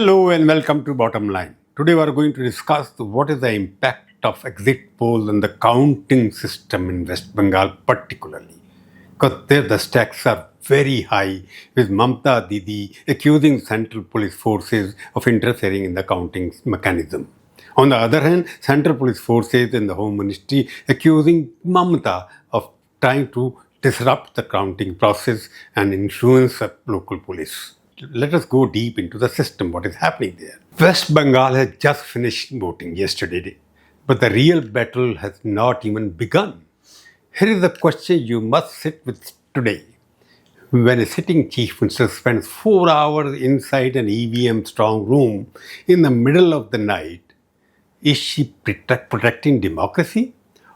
Hello and welcome to Bottomline. Today we are going to discuss what is the impact of exit polls on the counting system in West Bengal particularly. Because there the stakes are very high, with Mamata Didi accusing central police forces of interfering in the counting mechanism. On the other hand, central police forces and the Home Ministry accusing Mamata of trying to disrupt the counting process and influence the local police. Let us go deep into the system, what is happening there. West Bengal has just finished voting yesterday, but the real battle has not even begun. Here is the question you must sit with today. When a sitting chief minister spends 4 hours inside an EVM strong room in the middle of the night, is she protecting democracy?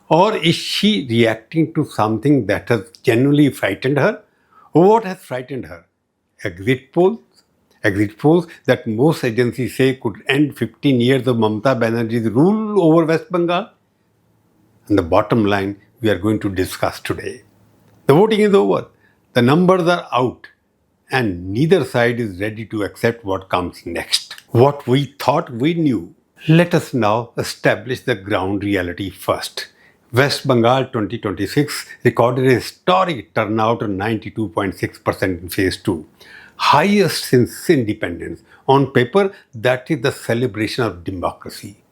Or is she reacting to something that has genuinely frightened her? What has frightened her? Exit polls? Exit polls that most agencies say could end 15 years of Mamata Banerjee's rule over West Bengal? And the bottom line we are going to discuss today. The voting is over. The numbers are out. And neither side is ready to accept what comes next. What we thought we knew. Let us now establish the ground reality first. West Bengal 2026 recorded a historic turnout of 92.6% in phase 2, highest since independence. On paper, that is the celebration of democracy.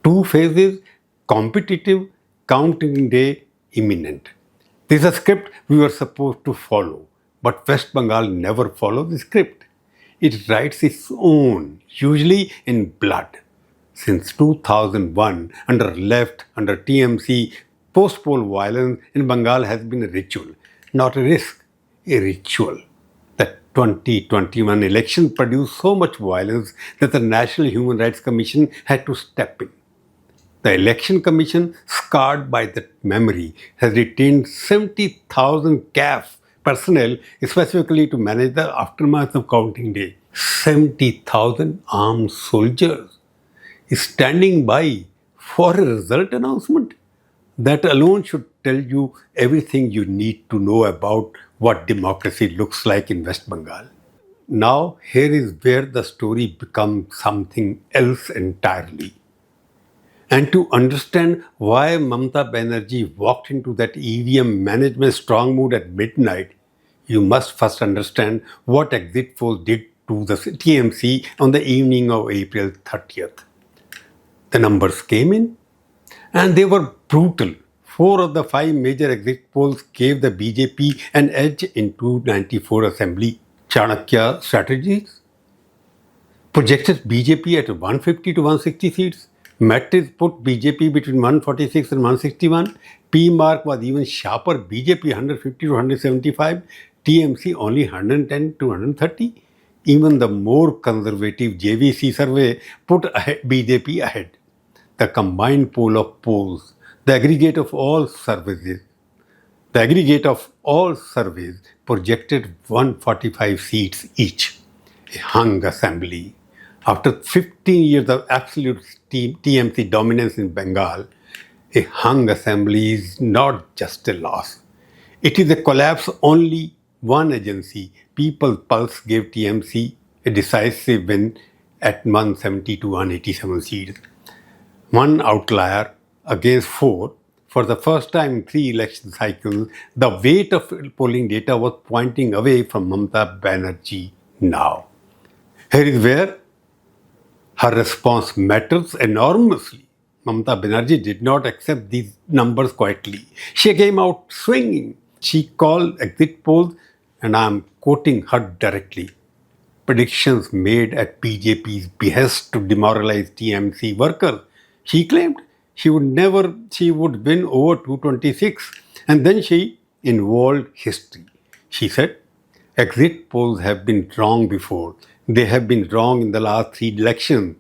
2 phases, competitive, counting day imminent. This is a script we were supposed to follow, but West Bengal never follows the script. It writes its own, usually in blood. Since 2001, under TMC, post-poll violence in Bengal has been a ritual, not a risk, a ritual. The 2021 election produced so much violence that the National Human Rights Commission had to step in. The Election Commission, scarred by that memory, has retained 70,000 CAF personnel specifically to manage the aftermath of counting day. 70,000 armed soldiers standing by for a result announcement. That alone should tell you everything you need to know about what democracy looks like in West Bengal. Now, here is where the story becomes something else entirely. And to understand why Mamata Banerjee walked into that EVM management strong mood at midnight, you must first understand what exit polls did to the TMC on the evening of April 30th. The numbers came in and they were brutal. 4 of the 5 major exit polls gave the BJP an edge in 294 assembly. Chanakya strategies projected BJP at 150 to 160 seats. Matrix put BJP between 146 and 161. P-mark was even sharper. BJP 150 to 175. TMC only 110 to 130. Even the more conservative JVC survey put BJP ahead. The combined pool of polls, the aggregate of all surveys projected 145 seats each. A hung assembly. After 15 years of absolute TMC dominance in Bengal, a hung assembly is not just a loss. It is a collapse only one agency, People's Pulse, gave TMC a decisive win at 170 to 187 seats. One outlier against 4. For the first time in 3 election cycles, the weight of polling data was pointing away from Mamata Banerjee now. Here is where her response matters enormously. Mamata Banerjee did not accept these numbers quietly. She came out swinging. She called exit polls, and I am quoting her directly, predictions made at BJP's behest to demoralize TMC workers. She claimed she would win over 226, and then she involved history. She said, exit polls have been wrong before. They have been wrong in the last 3 elections.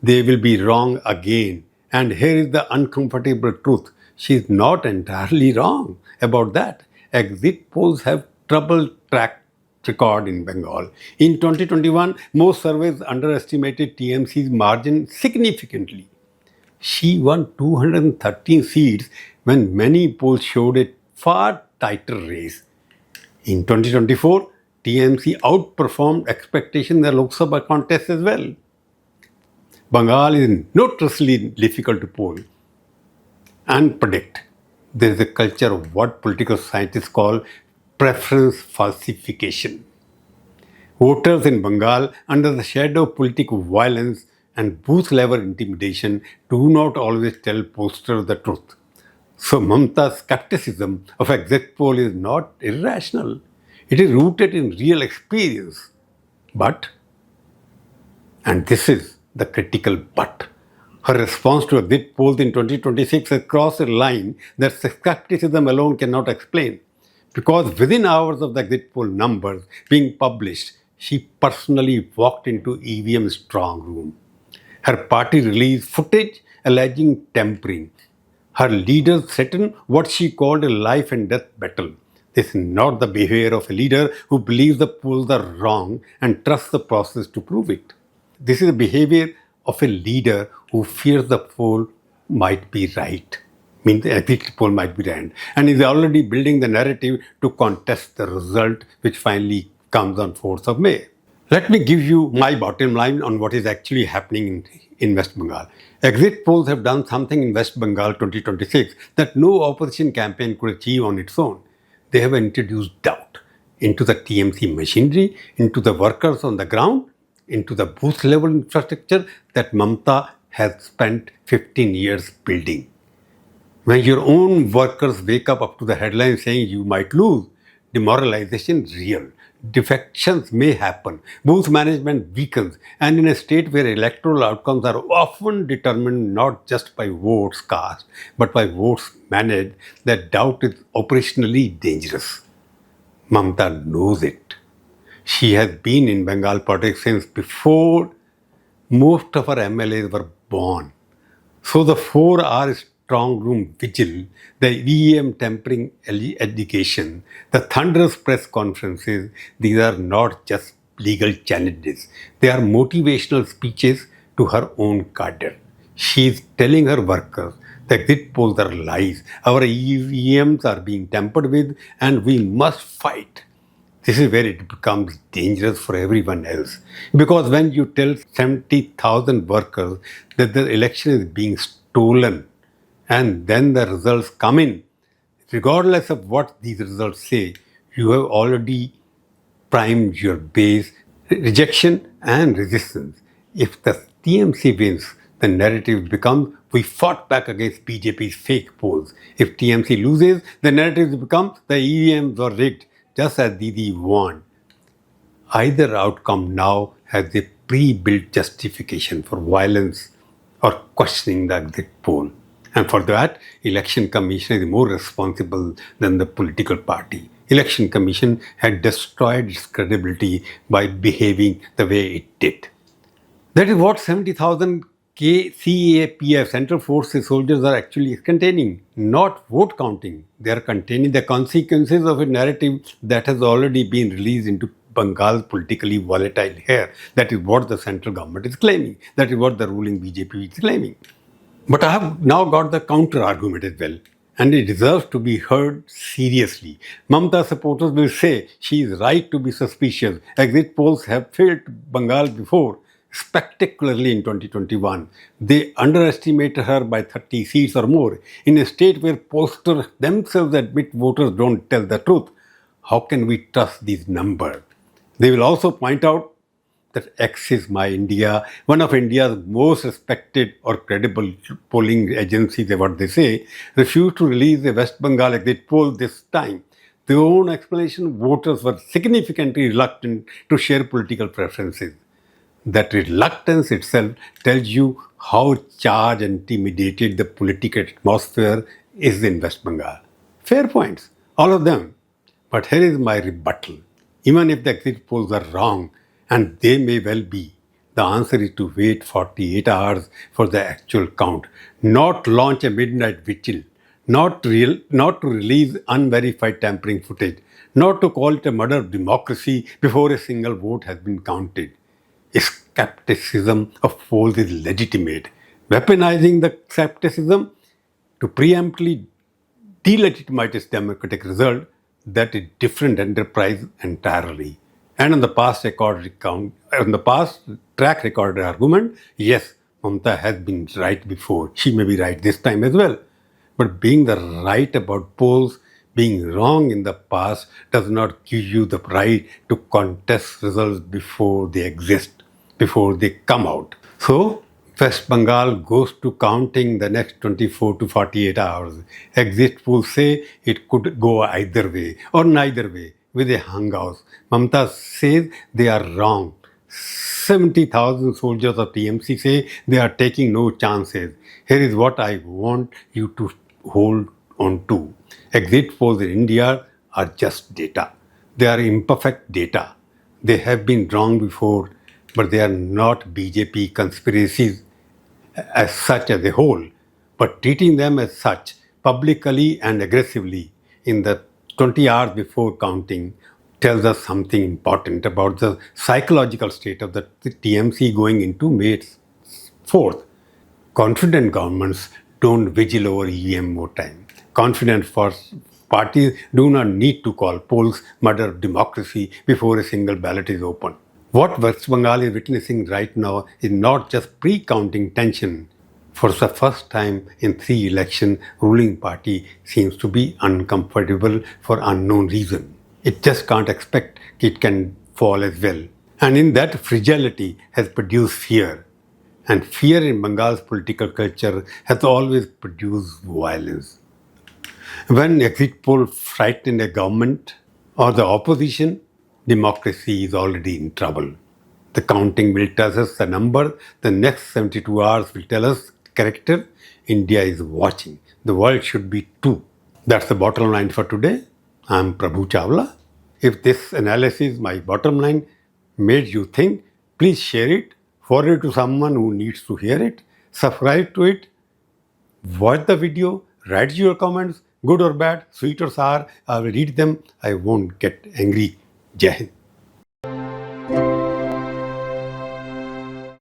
They will be wrong again. And here is the uncomfortable truth. She is not entirely wrong about that. Exit polls have troubled track record in Bengal. In 2021, most surveys underestimated TMC's margin significantly. She won 213 seats when many polls showed a far tighter race. In 2024, TMC outperformed expectations in the Lok Sabha contest as well. Bengal is notoriously difficult to poll and predict. There is a culture of what political scientists call preference falsification. Voters in Bengal, under the shadow of political violence and booth level intimidation, do not always tell posters the truth. So Mamata's skepticism of exit poll is not irrational. It is rooted in real experience. But, and this is the critical but, her response to exit polls in 2026 has crossed a line that skepticism alone cannot explain. Because within hours of the exit poll numbers being published, she personally walked into EVM strong room. Her party released footage alleging tampering. Her leaders threatened what she called a life and death battle. This is not the behavior of a leader who believes the polls are wrong and trusts the process to prove it. This is the behavior of a leader who fears the poll might be right. Means the exit poll might be right. And is already building the narrative to contest the result which finally comes on 4th of May. Let me give you my bottom line on what is actually happening in West Bengal. Exit polls have done something in West Bengal 2026 that no opposition campaign could achieve on its own. They have introduced doubt into the TMC machinery, into the workers on the ground, into the booth level infrastructure that Mamata has spent 15 years building. When your own workers wake up to the headlines saying you might lose, demoralization is real. Defections may happen. Booth management weakens. And in a state where electoral outcomes are often determined not just by votes cast, but by votes managed, that doubt is operationally dangerous. Mamata knows it. She has been in Bengal politics since before most of her MLAs were born. So the 4 hour strong room vigil, the EVM tampering education, the thunderous press conferences, these are not just legal challenges. They are motivational speeches to her own cadre. She is telling her workers the exit polls are lies, our EVMs are being tampered with, and we must fight. This is where it becomes dangerous for everyone else. Because when you tell 70,000 workers that the election is being stolen and then the results come in, regardless of what these results say, you have already primed your base, rejection and resistance. If the TMC wins, the narrative becomes we fought back against BJP's fake polls. If TMC loses, the narrative becomes the EVMs were rigged, just as Didi warned. Either outcome now has a pre-built justification for violence or questioning the exit poll. And for that, Election Commission is more responsible than the political party. Election Commission had destroyed its credibility by behaving the way it did. That is what 70,000 CAPF, Central Forces soldiers, are actually containing, not vote counting. They are containing the consequences of a narrative that has already been released into Bengal's politically volatile air. That is what the central government is claiming. That is what the ruling BJP is claiming. But I have now got the counter argument as well, and it deserves to be heard seriously. Mamata supporters will say she is right to be suspicious. Exit polls have failed Bengal before, spectacularly in 2021. They underestimated her by 30 seats or more. In a state where posters themselves admit voters don't tell the truth, how can we trust these numbers? They will also point out that X is My India, one of India's most respected or credible polling agencies, what they say, refused to release a West Bengal exit poll this time. Their own explanation, voters were significantly reluctant to share political preferences. That reluctance itself tells you how charged and intimidated the political atmosphere is in West Bengal. Fair points, all of them. But here is my rebuttal. Even if the exit polls are wrong, and they may well be, the answer is to wait 48 hours for the actual count, not launch a midnight vigil, not to release unverified tampering footage, not to call it a murder of democracy before a single vote has been counted. Skepticism of polls is legitimate. Weaponizing the skepticism to preemptively delegitimize its democratic result, that is different enterprise entirely. And on the past track record argument, yes, Mamata has been right before. She may be right this time as well. But being the right about polls, being wrong in the past does not give you the right to contest results before they exist, before they come out. So, West Bengal goes to counting the next 24 to 48 hours. Exit polls say it could go either way or neither way with a hung house. Mamata says they are wrong. 70,000 soldiers of TMC say they are taking no chances. Here is what I want you to hold on to. Exit polls in India are just data. They are imperfect data. They have been wrong before, but they are not BJP conspiracies as such as a whole, but treating them as such publicly and aggressively in the 20 hours before counting tells us something important about the psychological state of the TMC going into May 4th. Confident governments don't vigil over EVM more time. Confident parties do not need to call polls murder of democracy before a single ballot is opened. What West Bengal is witnessing right now is not just pre-counting tension. For the first time in 3 elections, ruling party seems to be uncomfortable for unknown reason. It just can't expect it can fall as well. And in that, fragility has produced fear. And fear in Bengal's political culture has always produced violence. When exit polls frighten a government or the opposition, democracy is already in trouble. The counting will tell us the number, the next 72 hours will tell us character. India is watching. The world should be too. That's the bottom line for today. I'm Prabhu Chawla. If this analysis, my bottom line, made you think, please share it, forward it to someone who needs to hear it, subscribe to it, watch the video, write your comments, good or bad, sweet or sour. I will read them. I won't get angry. Jai Hind.